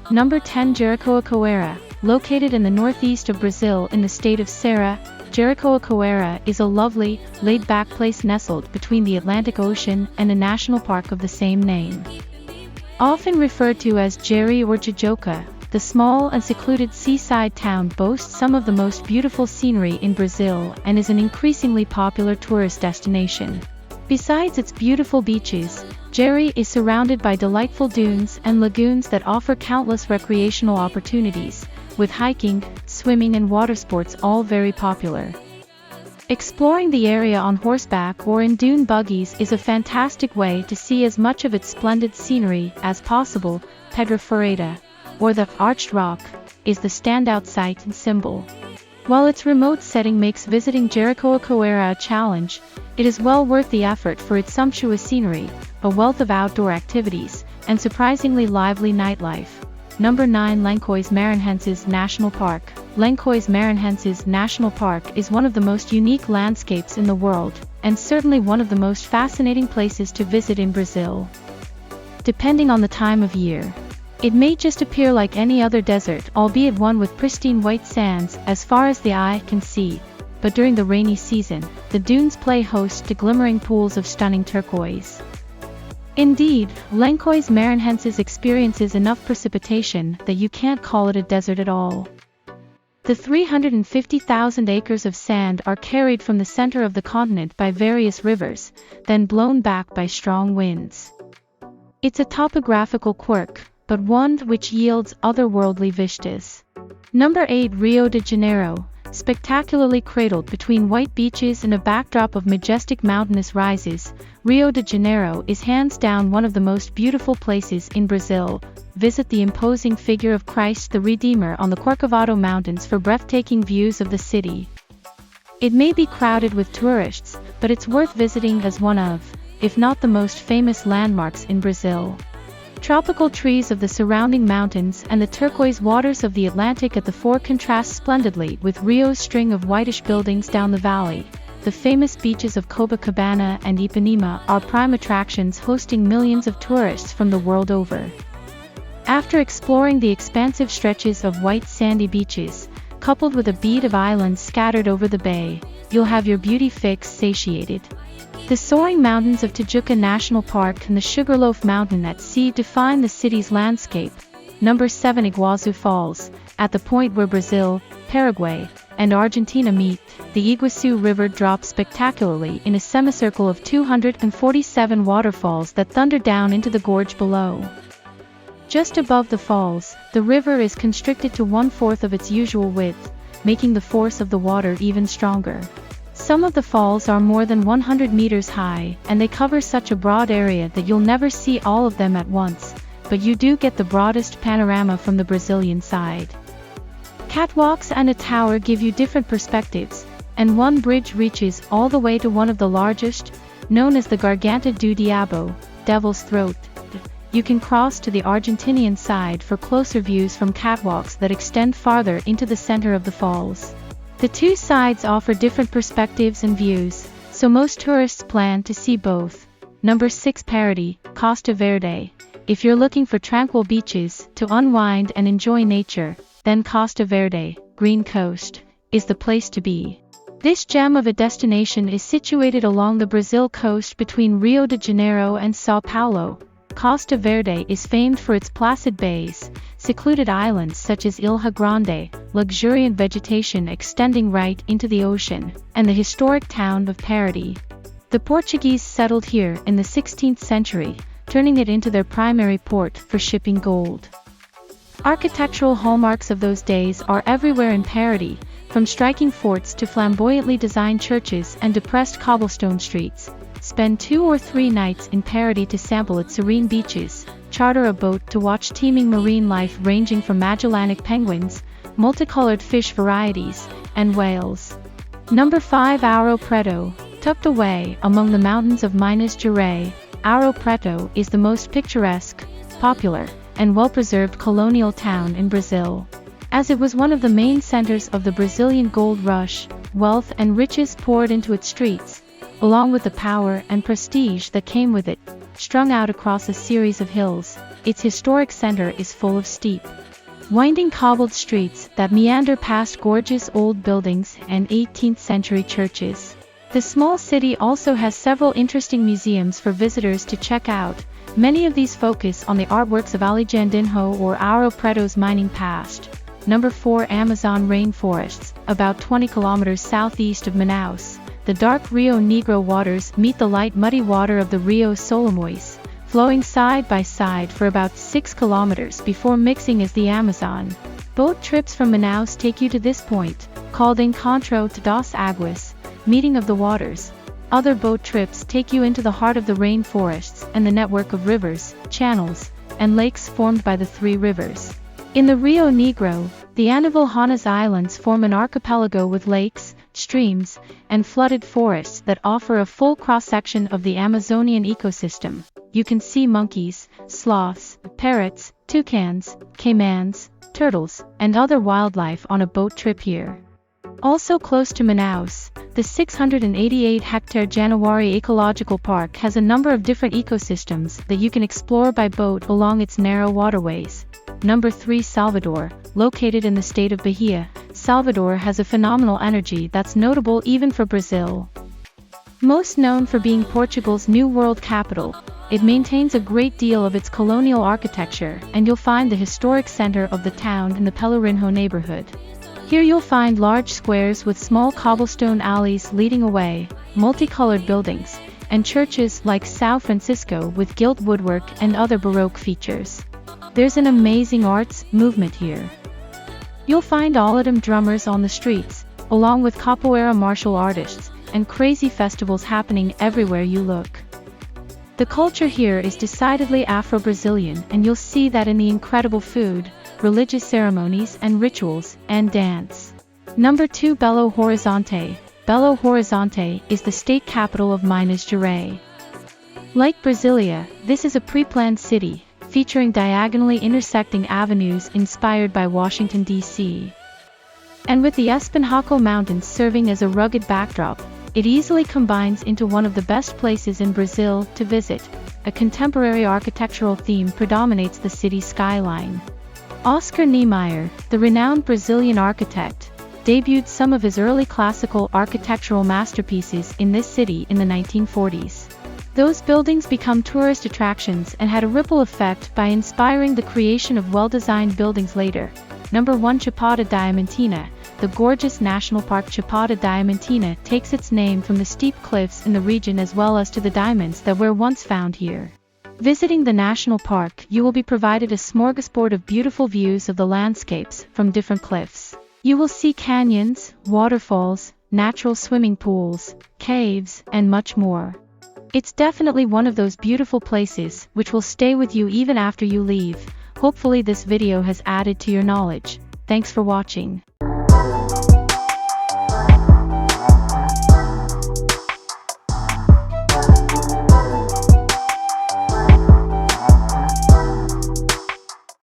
Number 10, Jericoacoara. Located in the northeast of Brazil in the state of Ceará, Jericoacoara is a lovely, laid-back place nestled between the Atlantic Ocean and a national park of the same name. Often referred to as Jeri or Jericoacoara, the small and secluded seaside town boasts some of the most beautiful scenery in Brazil and is an increasingly popular tourist destination. Besides its beautiful beaches, Jeri is surrounded by delightful dunes and lagoons that offer countless recreational opportunities, with hiking, swimming and water sports all very popular. Exploring the area on horseback or in dune buggies is a fantastic way to see as much of its splendid scenery as possible. Pedra Furada, or the Arched Rock, is the standout sight and symbol. While its remote setting makes visiting Jericoacoara a challenge, it is well worth the effort for its sumptuous scenery, a wealth of outdoor activities, and surprisingly lively nightlife. Number 9, Lencois Maranhenses National Park. Lencois Maranhenses National Park is one of the most unique landscapes in the world, and certainly one of the most fascinating places to visit in Brazil. Depending on the time of year, it may just appear like any other desert, albeit one with pristine white sands as far as the eye can see, but during the rainy season, the dunes play host to glimmering pools of stunning turquoise. Indeed, Lencois Maranhenses experiences enough precipitation that you can't call it a desert at all. The 350,000 acres of sand are carried from the center of the continent by various rivers, then blown back by strong winds. It's a topographical quirk, but one which yields otherworldly vistas. Number 8, Rio de Janeiro. Spectacularly cradled between white beaches and a backdrop of majestic mountainous rises, Rio de Janeiro is hands down one of the most beautiful places in Brazil. Visit the imposing figure of Christ the Redeemer on the Corcovado Mountains for breathtaking views of the city. It may be crowded with tourists, but it's worth visiting as one of, if not the most famous landmarks in Brazil. Tropical trees of the surrounding mountains and the turquoise waters of the Atlantic at the fore contrast splendidly with Rio's string of whitish buildings down the valley. The famous beaches of Copacabana and Ipanema are prime attractions, hosting millions of tourists from the world over. After exploring the expansive stretches of white sandy beaches, coupled with a bead of islands scattered over the bay, you'll have your beauty fix satiated. The soaring mountains of Tijuca National Park and the Sugarloaf Mountain at sea define the city's landscape. Number 7, Iguazu Falls. At the point where Brazil, Paraguay, and Argentina meet, the Iguazu River drops spectacularly in a semicircle of 247 waterfalls that thunder down into the gorge below. Just above the falls, the river is constricted to 1/4 of its usual width, making the force of the water even stronger. Some of the falls are more than 100 meters high, and they cover such a broad area that you'll never see all of them at once, but you do get the broadest panorama from the Brazilian side. Catwalks and a tower give you different perspectives, and one bridge reaches all the way to one of the largest, known as the Garganta do Diabo, Devil's Throat. You can cross to the Argentinian side for closer views from catwalks that extend farther into the center of the falls. The two sides offer different perspectives and views, so most tourists plan to see both. Number 6, Paraty, Costa Verde. If you're looking for tranquil beaches to unwind and enjoy nature, then Costa Verde, Green Coast, is the place to be. This gem of a destination is situated along the Brazil coast between Rio de Janeiro and São Paulo. Costa Verde is famed for its placid bays, secluded islands such as Ilha Grande, luxuriant vegetation extending right into the ocean, and the historic town of Paraty. The Portuguese settled here in the 16th century, turning it into their primary port for shipping gold. Architectural hallmarks of those days are everywhere in Paraty, from striking forts to flamboyantly designed churches and depressed cobblestone streets. Spend 2 or 3 nights in Paraty to sample its serene beaches, charter a boat to watch teeming marine life ranging from Magellanic penguins, multicolored fish varieties, and whales. Number 5, Ouro Preto. Tucked away among the mountains of Minas Gerais, Ouro Preto is the most picturesque, popular, and well-preserved colonial town in Brazil. As it was one of the main centers of the Brazilian gold rush, wealth and riches poured into its streets, along with the power and prestige that came with it. Strung out across a series of hills, its historic center is full of steep, winding cobbled streets that meander past gorgeous old buildings and 18th-century churches. The small city also has several interesting museums for visitors to check out. Many of these focus on the artworks of Alejandro or Ouro Preto's mining past. Number 4. Amazon rainforests. About 20 kilometers southeast of Manaus, the dark Rio Negro waters meet the light muddy water of the Rio Solimões, flowing side by side for about 6 kilometers before mixing as the Amazon. Boat trips from Manaus take you to this point, called Encontro das Águas, meeting of the waters. Other boat trips take you into the heart of the rainforests and the network of rivers, channels, and lakes formed by the 3 rivers. In the Rio Negro, the Anavilhanas Islands form an archipelago with lakes, streams, and flooded forests that offer a full cross-section of the Amazonian ecosystem. You can see monkeys, sloths, parrots, toucans, caimans, turtles, and other wildlife on a boat trip here. Also close to Manaus, the 688-hectare January Ecological Park has a number of different ecosystems that you can explore by boat along its narrow waterways. Number 3. Salvador. Located in the state of Bahia, Salvador has a phenomenal energy that's notable even for Brazil. Most known for being Portugal's New World capital, it maintains a great deal of its colonial architecture, and you'll find the historic center of the town in the Pelourinho neighborhood. Here you'll find large squares with small cobblestone alleys leading away, multicolored buildings, and churches like São Francisco with gilt woodwork and other Baroque features. There's an amazing arts movement here. You'll find Olatum drummers on the streets, along with capoeira martial artists, and crazy festivals happening everywhere you look. The culture here is decidedly Afro-Brazilian, and you'll see that in the incredible food, religious ceremonies and rituals, and dance. Number 2. Belo Horizonte. Belo Horizonte is the state capital of Minas Gerais. Like Brasilia, this is a pre-planned city, featuring diagonally intersecting avenues inspired by Washington, D.C. And with the Espinhaco Mountains serving as a rugged backdrop, it easily combines into one of the best places in Brazil to visit. A contemporary architectural theme predominates the city's skyline. Oscar Niemeyer, the renowned Brazilian architect, debuted some of his early classical architectural masterpieces in this city in the 1940s. Those buildings become tourist attractions and had a ripple effect by inspiring the creation of well-designed buildings later. Number 1. Chapada Diamantina. The gorgeous national park Chapada Diamantina takes its name from the steep cliffs in the region as well as to the diamonds that were once found here. Visiting the national park, you will be provided a smorgasbord of beautiful views of the landscapes from different cliffs. You will see canyons, waterfalls, natural swimming pools, caves, and much more. It's definitely one of those beautiful places which will stay with you even after you leave. Hopefully this video has added to your knowledge. Thanks for watching.